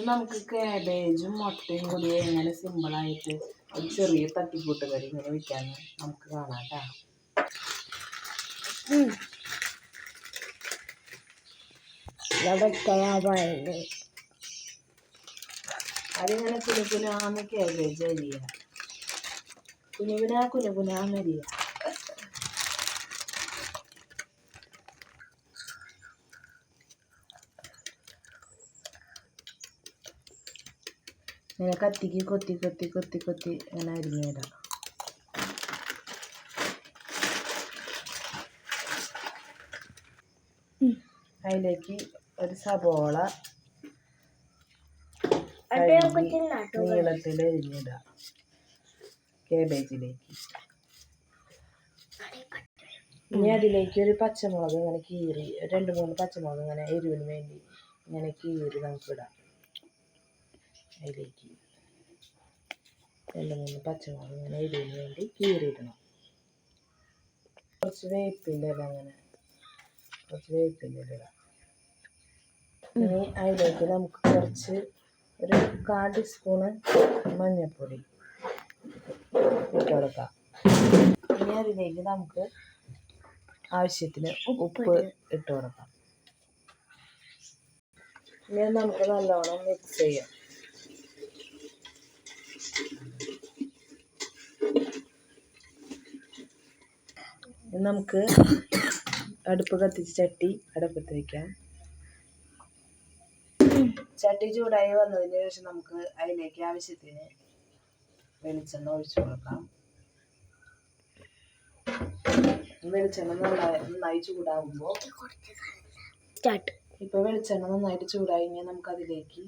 നമുക്ക് കാബേജും മുട്ടയും കൂടി എങ്ങനെ സിമ്പിളായിട്ട് ഒരു ചെറിയ തട്ടിക്കൂട്ട് കറി ഇങ്ങനെ വയ്ക്കാമെന്ന് നമുക്ക് കാണാം കേട്ടോ. അതിങ്ങനെ കുനുകുനാന്ന് കാബേജ് അരിയുക, കുനുകുനാന്ന് അരിയുക. ഇങ്ങനെ കത്തിക്ക് കൊത്തി ഇങ്ങനെ അരിഞ്ഞിടാം. അതിലേക്ക് ഒരു സബോള നീളത്തിൽ അരിഞ്ഞിടാം കാബേജിലേക്ക്. ഇനി അതിലേക്ക് ഒരു പച്ചമുളക് ഇങ്ങനെ കീറി, 2-3 പച്ചമുളക് ഇങ്ങനെ എരിവിന് വേണ്ടി ഇങ്ങനെ കീറി നമുക്കിടാം. അതിലേക്ക് 2-3 പച്ചമുളക് ഇങ്ങനെ എരിവിന് വേണ്ടി കീറിയിടണം. കുറച്ച് വേപ്പിൻ്റെ ഇടാം. ഇനി അതിലേക്ക് നമുക്ക് കുറച്ച് ഒരു 1/4 ടീസ്പൂണ് മഞ്ഞൾപ്പൊടി ഇട്ട് കൊടുക്കാം. ഇനി അതിലേക്ക് നമുക്ക് ആവശ്യത്തിന് ഉപ്പ് ഇട്ട് കൊടുക്കാം. ഇനി നമുക്ക് നല്ലോണം മിക്സ് ചെയ്യാം. നമുക്ക് അടുപ്പ് കത്തിച്ച് ചട്ടി അടുപ്പത്ത് വയ്ക്കാം. ചട്ടി ചൂടായി വന്നതിന് ശേഷം നമുക്ക് അതിലേക്ക് ആവശ്യത്തിന് വെളിച്ചെണ്ണ ഒഴിച്ചു കൊടുക്കാം. വെളിച്ചെണ്ണ നന്നായി ചൂടാകുമ്പോൾ ഇപ്പോൾ വെളിച്ചെണ്ണ നന്നായിട്ട് ചൂടായി കഴിഞ്ഞാൽ നമുക്ക് അതിലേക്ക്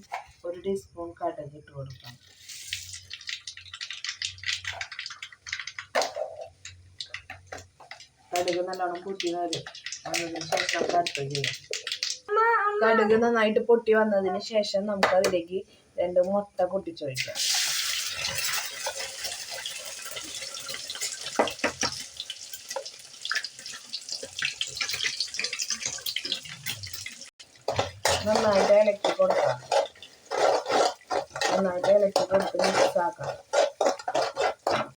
1 ടീസ്പൂൺ കടുക് ഇട്ട് കൊടുക്കാം. കടുക് നല്ലോണം പൊട്ടി വന്നതിന് ശേഷം അടുപ്പ് ചെയ്യാം. കടുക് നന്നായിട്ട് പൊട്ടി വന്നതിന് ശേഷം നമുക്ക് അതിലേക്ക് 2 മുട്ട പൊട്ടിച്ചൊഴിക്കാം. നന്നായിട്ട് ഇളക്കി കൊടുത്ത് മിക്സ് ആക്കാം.